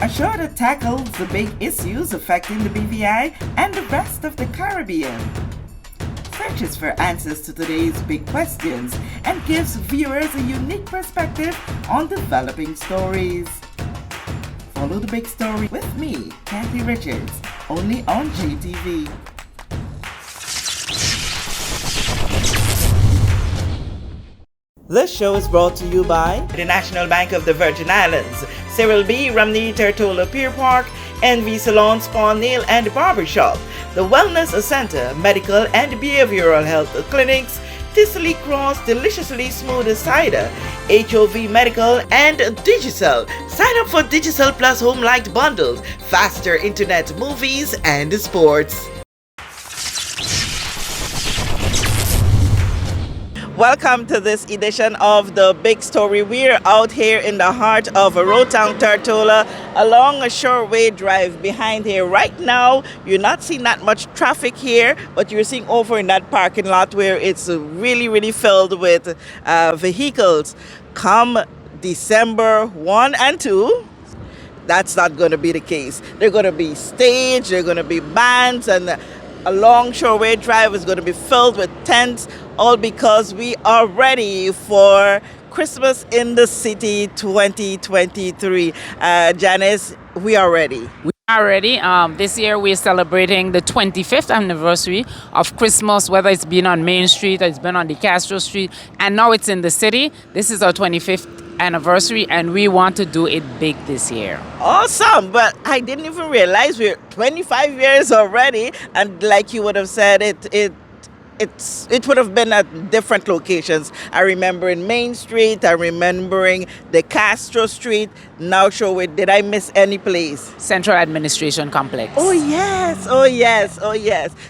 a show that tackles the big issues affecting the BVI and the rest of the Caribbean. Searches for answers to today's big questions and gives viewers a unique perspective on developing stories. Follow the big story with me, Kathy Richards, only on JTV. This show is brought to you by the National Bank of the Virgin Islands, Cyril B. Ramney Tertola Pier Park, NV Salon Spa Nail and Barbershop, the Wellness Center, Medical and Behavioral Health Clinics, Ticely Cross Deliciously Smooth Cider, HOV Medical, and Digicel. Sign up for Digicel Plus Home Light Bundles, faster internet, movies, and sports. Welcome to this edition of The Big Story. We're out here in the heart of Rotown, Tortola, along a shoreway drive behind here. Right now, you're not seeing that much traffic here, but you're seeing over in that parking lot where it's really filled with vehicles. Come December 1 and 2, that's not going to be the case. They're going to be stage, they're going to be bands, and a long shoreway drive is going to be filled with tents, all because we are ready for Christmas in the City 2023. Janice, we are ready. We are ready. This year we're celebrating the 25th anniversary of Christmas, whether it's been on Main Street or it's been on the Castro Street, and now it's in the city. This is our 25th anniversary, and we want to do it big this year. Awesome, but I didn't even realize we're 25 years already, and like you would have said, it would have been at different locations. I remember in Main Street, I remembering the Castro Street. Now show it. Did I miss any place? Central Administration Complex. Oh yes.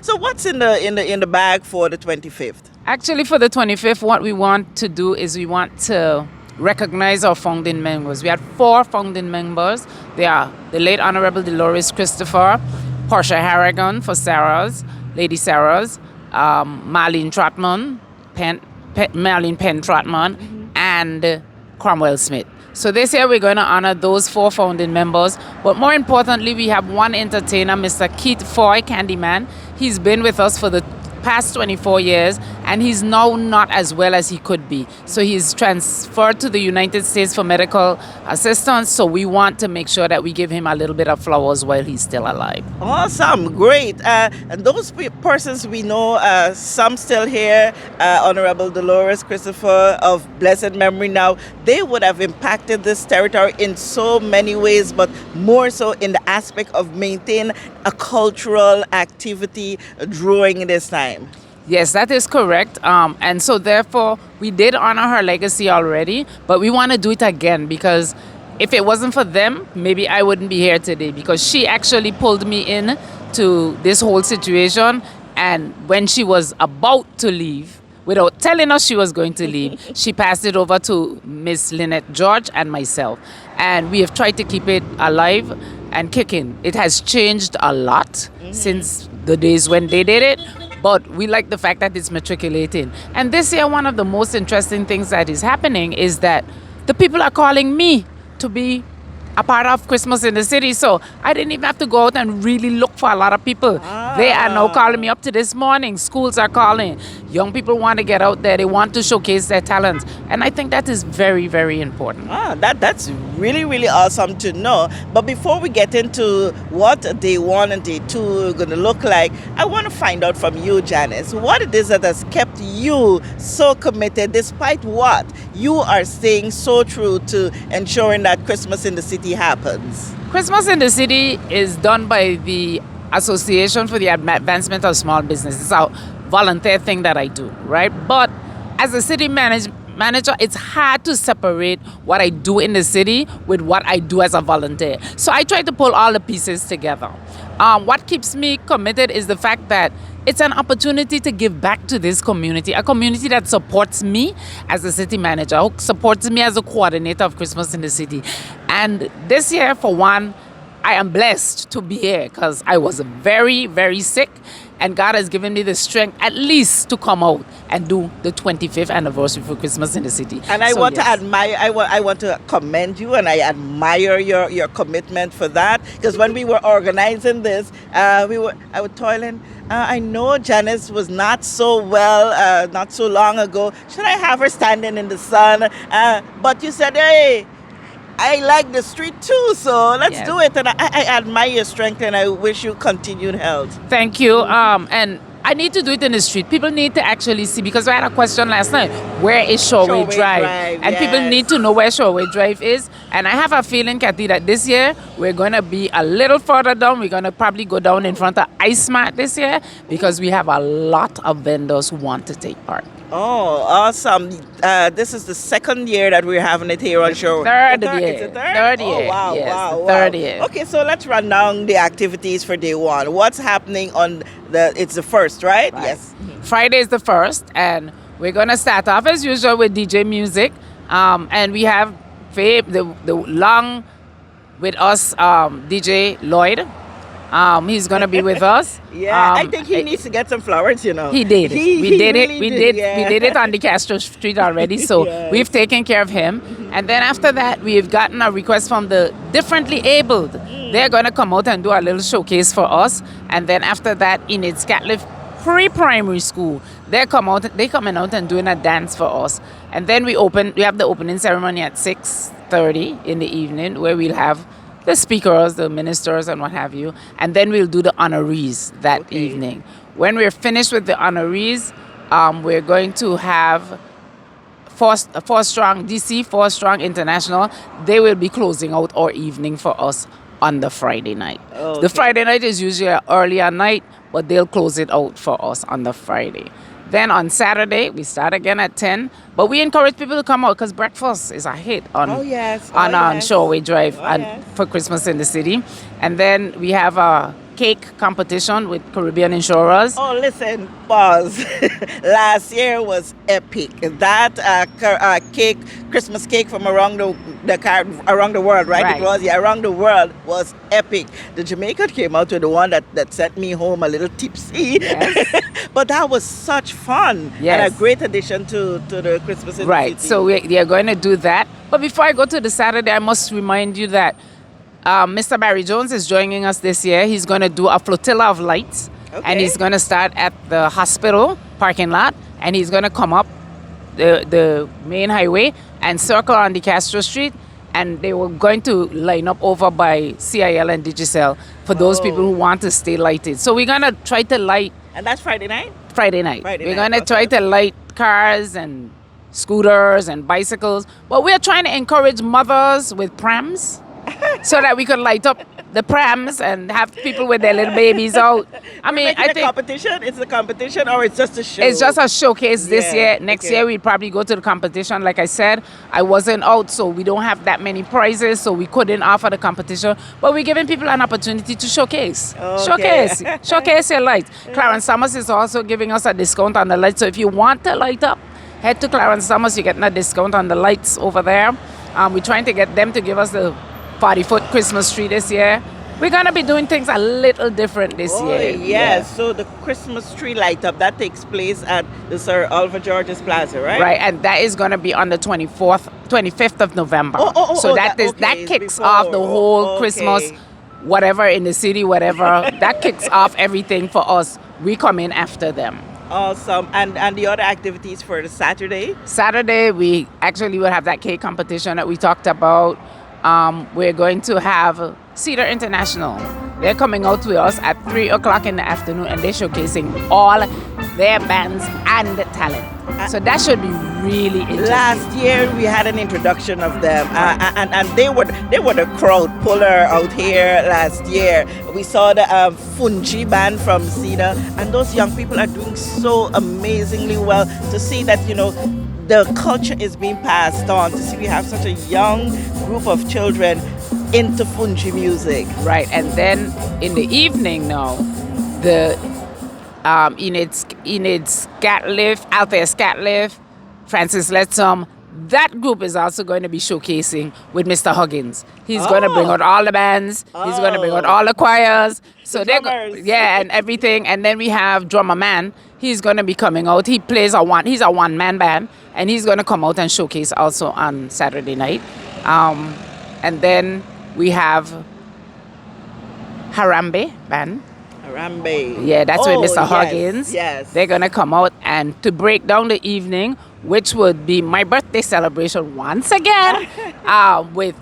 So what's in the bag for the 25th? Actually, for the 25th, what we want to do is we want to recognize our founding members. We had 4 founding members. They are the late Honorable Dolores Christopher, Portia Harrigan for Sarah's, Lady Sarah's, Marlene Trotman, Marlene Penn Trotman, and Cromwell Smith. So this year we're going to honor those 4 founding members. But more importantly, we have one entertainer, Mr. Keith Foy, Candyman. He's been with us for the past 24 years, and he's now not as well as he could be. So he's transferred to the United States for medical assistance. So we want to make sure that we give him a little bit of flowers while he's still alive. Awesome, great. And those persons we know, some still here, Honorable Dolores Christopher of blessed memory now, they would have impacted this territory in so many ways, but more so in the aspect of maintaining a cultural activity during this time. Yes, that is correct. And so therefore, we did honor her legacy already, but we want to do it again because if it wasn't for them, maybe I wouldn't be here today, because she actually pulled me in to this whole situation. And when she was about to leave, without telling us she was going to leave, she passed it over to Miss Lynette George and myself. And we have tried to keep it alive and kicking. It has changed a lot since the days when they did it, but we like the fact that it's matriculating. And this year, one of the most interesting things that is happening is that the people are calling me to be a part of Christmas in the City. So I didn't even have to go out and really look for a lot of people. They are now calling me up to this morning. Schools are calling. Young people want to get out there. They want to showcase their talents. And I think that is very important. That's really awesome to know. But before we get into what day 1 and day 2 are going to look like, I want to find out from you, Janice, what it is that has kept you so committed, despite what you are staying so true to ensuring that Christmas in the City happens. Christmas in the City is done by the Association for the Advancement of Small Business. It's a volunteer thing that I do, right? But as a city manager, it's hard to separate what I do in the city with what I do as a volunteer. So I try to pull all the pieces together. What keeps me committed is the fact that it's an opportunity to give back to this community, a community that supports me as a city manager, who supports me as a coordinator of Christmas in the City. And this year, for one, I am blessed to be here because I was very sick, And God has given me the strength at least to come out and do the 25th anniversary for Christmas in the city. And I So, want to yes. admire, I want to commend you, and I admire your commitment for that. Because when we were organizing this, I was toiling. I know Janice was not so well, not so long ago. Should I have her standing in the sun? But you said, hey, I like the street too, so let's Yes. do it. And I admire your strength, and I wish you continued health. Thank you. And I need to do it in the street. People need to actually see, because I had a question last night. Where is Shoreway Shoreway Drive? Drive, And people yes. need to know where Shoreway Drive is. And I have a feeling, Kathy, that this year we're going to be a little further down. We're going to probably go down in front of Ice Mart this year because we have a lot of vendors who want to take part. Oh, awesome. This is the second year that we're having it here on show. Third The year. It's the third? Third Oh, year. wow, Yes, wow, the wow. third year. Okay, so let's run down the activities for day one. What's happening on it's the first, right? Yes. Friday is the first, and we're gonna start off as usual with DJ music, and we have the long with us DJ Lloyd. He's gonna be with us. Yeah, I think he needs to get some flowers, you know. He did. We did it. really We did. yeah. We did it on the Castro Street already. So Yes. we've taken care of him. And then after that, we've gotten a request from the differently abled. They're gonna come out and do a little showcase for us. And then after that, in its Catliff pre-primary school, they coming out and doing a dance for us. And then we have the opening ceremony at 6:30 in the evening, where we'll have the speakers, the ministers, and what have you. And then we'll do the honorees that Okay. evening. When we're finished with the honorees, we're going to have Four Strong DC, Four Strong International. They will be closing out our evening for us on the Friday night. Okay. The Friday night is usually an earlier night, but they'll close it out for us on the Friday. Then on Saturday, we start again at 10. But we encourage people to come out because breakfast is a hit on Oh, yes. Oh, on yes. Shoreway Drive Oh, and yes. for Christmas in the city. And then we have a cake competition with Caribbean Insurers. Oh, listen, pause. Last year was epic. That cake, Christmas cake from around around the world, right? Right. It was, yeah, around the world was epic. The Jamaican came out with the one that sent me home a little tipsy. Yes. But that was such fun. Yes. And a great addition to the Christmas in the Right, city. so we are going to do that. But before I go to the Saturday, I must remind you that Mr. Barry Jones is joining us this year. He's going to do a flotilla of lights. Okay. And he's going to start at the hospital parking lot. And he's going to come up the main highway and circle on the Castro Street. And they were going to line up over by CIL and Digicel for those Oh. people who want to stay lighted. So we're going to try to light And that's Friday night? Friday night. Friday We're night, going to try okay. to light cars and scooters and bicycles. But we're trying to encourage mothers with prams so that we could light up the prams and have people with their little babies out. I mean, Making I a think competition? It's a competition or it's just a show? it's just a showcase this Yeah, year. Next okay. year, we'll probably go to the competition. Like I said, I wasn't out, so we don't have that many prizes, so we couldn't offer the competition. But we're giving people an opportunity to showcase. Okay. Showcase your lights. Clarence Summers is also giving us a discount on the lights. So if you want to light up, head to Clarence Summers. You're getting a discount on the lights over there. We're trying to get them to give us the 40-foot Christmas tree this year. We're going to be doing things a little different this Oh, year. yes. So the Christmas tree light up, that takes place at the Sir Oliver George's Plaza, right? Right, and that is going to be on the 25th of November. So that okay, kicks before. off the whole Okay. Christmas, whatever in the city, whatever. That kicks off everything for us. We come in after them. Awesome. And the other activities for the Saturday? Saturday, we actually will have that cake competition that we talked about. We're going to have Cedar International. They're coming out with us at 3 o'clock in the afternoon and they're showcasing all their bands and talent. So that should be really interesting. Last year we had an introduction of them, and they were the crowd puller out here last year. We saw the Fungi band from Cedar, and those young people are doing so amazingly well. To see that the culture is being passed on. To see we have such a young group of children into Fungi music. Right, and then in the evening now, the Enid Scatliff, Althea Scatliff, Francis Letsom, That group is also going to be showcasing with Mr. Huggins. He's going to bring Oh, out all the bands. He's going to bring out oh, all the choirs. the So drummers. yeah, and everything. And then we have Drummer Man. He's going to be coming out. He's a one-man band, and he's going to come out and showcase also on Saturday night. And then we have Harambe band. Harambe. Yeah, that's with Oh, Mr. yes, Huggins. yes. They're gonna come out and to break down the evening, which would be my birthday celebration once again, with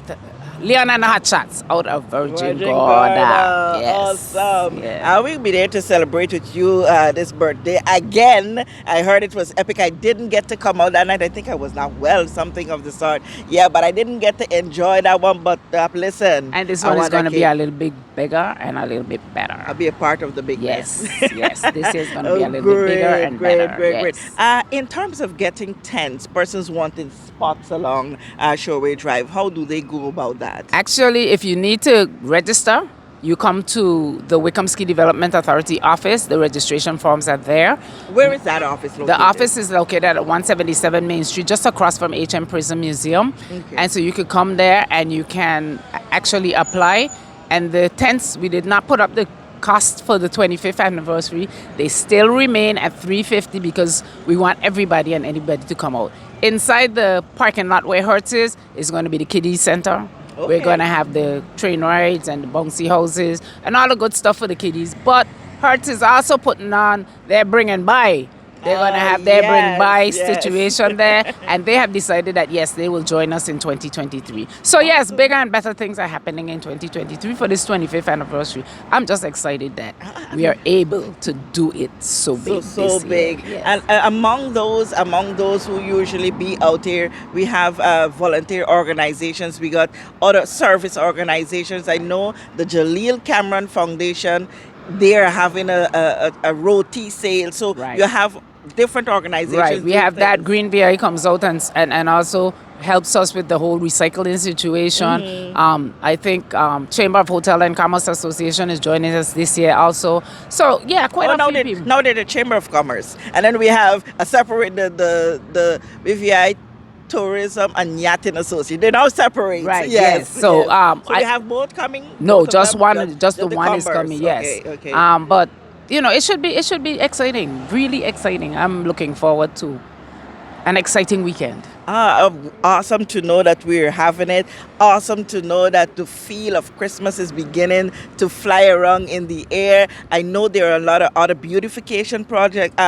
Leon and the Hot Shots out of Virgin Gorda. Yes. Awesome. Yeah. I will be there to celebrate with you this birthday again. I heard it was epic. I didn't get to come out that night. I think I was not well, something of the sort. Yeah, but I didn't get to enjoy that one. But listen. And this I one is want going to that be a cake. little bit bigger and a little bit better. I'll be a part of the bigness. Yes, yes. This year's going to be a little great, bit bigger and great, better. great, Yes. great. In terms of getting tents, persons wanting spots along Shoreway Drive, how do they go about that? Actually, if you need to register, you come to the Wickham Ski Development Authority office. The registration forms are there. Where is that office located? The office is located at 177 Main Street, just across from HM Prison Museum. Okay. And so you could come there and you can actually apply. And the tents, we did not put up the cost for the 25th anniversary. They still remain at $350 because we want everybody and anybody to come out. Inside the parking lot where Hertz is going to be the kiddie center. Okay. We're going to have the train rides and the bouncy houses and all the good stuff for the kiddies. But Hertz is also putting on their bring and buy. They're going to have their bring by yes. situation there. And they have decided that, yes, they will join us in 2023. So, yes, bigger and better things are happening in 2023 for this 25th anniversary. I'm just excited that we are able to do it so big. So this big. year. Yes. And among those who usually be out here, we have volunteer organizations. We got other service organizations. I know the Jaleel Cameron Foundation, they're having a roti sale. So Right. you have different organizations. Right, we doing have that things. Green VI comes out and also helps us with the whole recycling situation. Mm-hmm. I think Chamber of Hotel and Commerce Association is joining us this year also. So yeah, quite a few people. Now they're the Chamber of Commerce. And then we have a separate the BVI Tourism and Yachting Association. They now separate. Right, Yes. yes. So, yes. So I- we have both coming? No, Both of just them? one. Just the one is Commerce. coming. Yes. Okay. But you know, it should be exciting. Really exciting. I'm looking forward to an exciting weekend. Awesome to know that we're having it. Awesome to know that the feel of Christmas is beginning to fly around in the air. I know there are a lot of other beautification project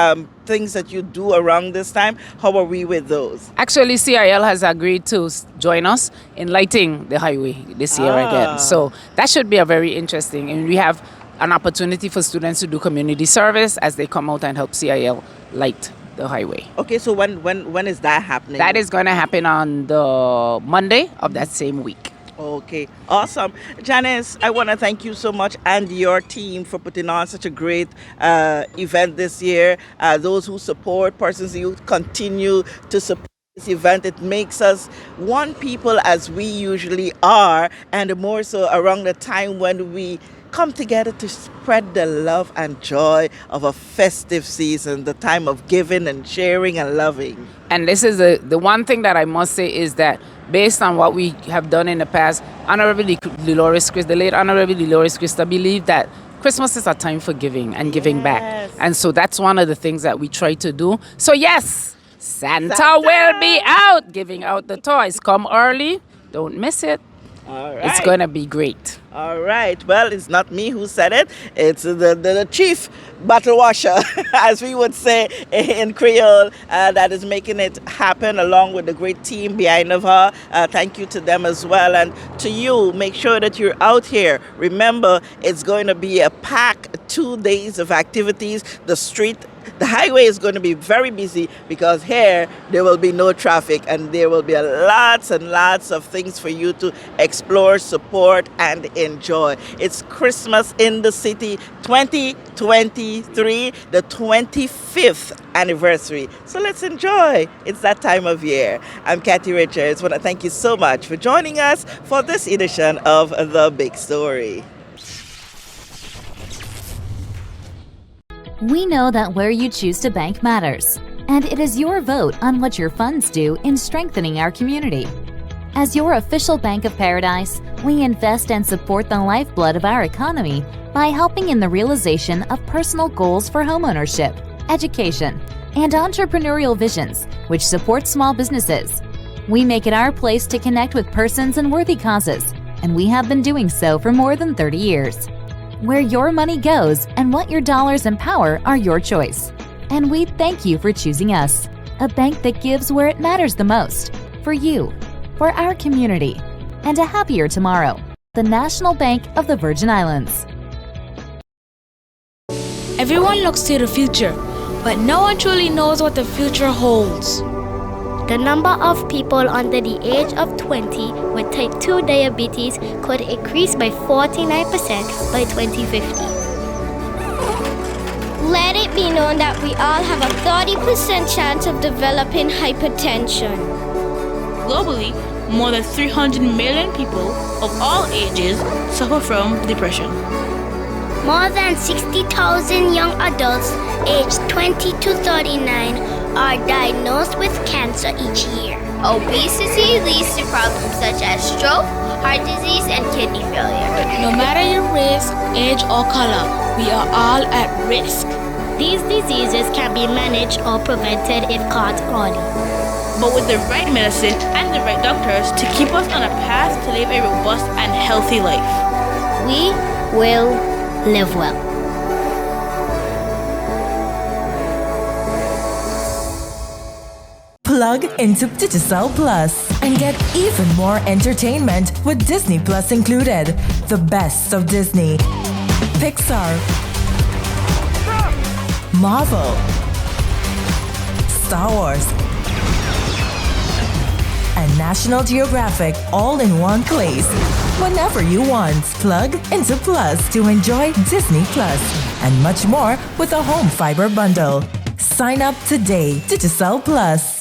things that you do around this time. How are we with those? Actually, CIL has agreed to join us in lighting the highway this year again. So that should be a very interesting. And we have an opportunity for students to do community service as they come out and help CIL light the highway. Okay, so when is that happening? That is going to happen on the Monday of that same week. Okay, awesome. Janice, I want to thank you so much and your team for putting on such a great event this year. Those who support Persons Youth continue to support this event. It makes us one people as we usually are, and more so around the time when we come together to spread the love and joy of a festive season, the time of giving and sharing and loving. And this is the one thing that I must say is that based on what we have done in the past, Honorable Dolores Christ, the late Honorable Dolores Christa believed that Christmas is a time for giving and giving back. Yes. And so that's one of the things that we try to do. So yes, Santa will be out giving out the toys. Come early, don't miss it. All right. It's going to be great. All right. Well, it's not me who said it. It's the chief battle washer, as we would say in Creole, that is making it happen along with the great team behind of her. Thank you to them as well. And to you, make sure that you're out here. Remember, it's going to be a packed 2 days of activities. The highway is going to be very busy because here there will be no traffic and there will be lots and lots of things for you to explore, support, and enjoy. It's Christmas in the City 2023, the 25th anniversary. So let's enjoy. It's that time of year. I'm Kathy Richards. I want to thank you so much for joining us for this edition of The Big Story. We know that where you choose to bank matters. And it is your vote on what your funds do in strengthening our community. As your official Bank of Paradise, we invest and support the lifeblood of our economy by helping in the realization of personal goals for homeownership, education, and entrepreneurial visions, which support small businesses. We make it our place to connect with persons and worthy causes, and we have been doing so for more than 30 years. Where your money goes and what your dollars empower are your choice. And we thank you for choosing us, a bank that gives where it matters the most, for you, for our community, and a happier tomorrow. The National Bank of the Virgin Islands. Everyone looks to the future, but no one truly knows what the future holds. The number of people under the age of 20 with type 2 diabetes could increase by 49% by 2050. Let it be known that we all have a 30% chance of developing hypertension. Globally, more than 300 million people of all ages suffer from depression. More than 60,000 young adults aged 20 to 39 are diagnosed with cancer each year. Obesity leads to problems such as stroke, heart disease, and kidney failure. No matter your race, age, or color, we are all at risk. These diseases can be managed or prevented if caught early. But with the right medicine and the right doctors to keep us on a path to live a robust and healthy life, we will live well. Plug into Digicel Plus and get even more entertainment with Disney Plus included. The best of Disney, Pixar, Marvel, Star Wars, and National Geographic all in one place. Whenever you want, plug into Plus to enjoy Disney Plus and much more with a home fiber bundle. Sign up today. Digicel Plus.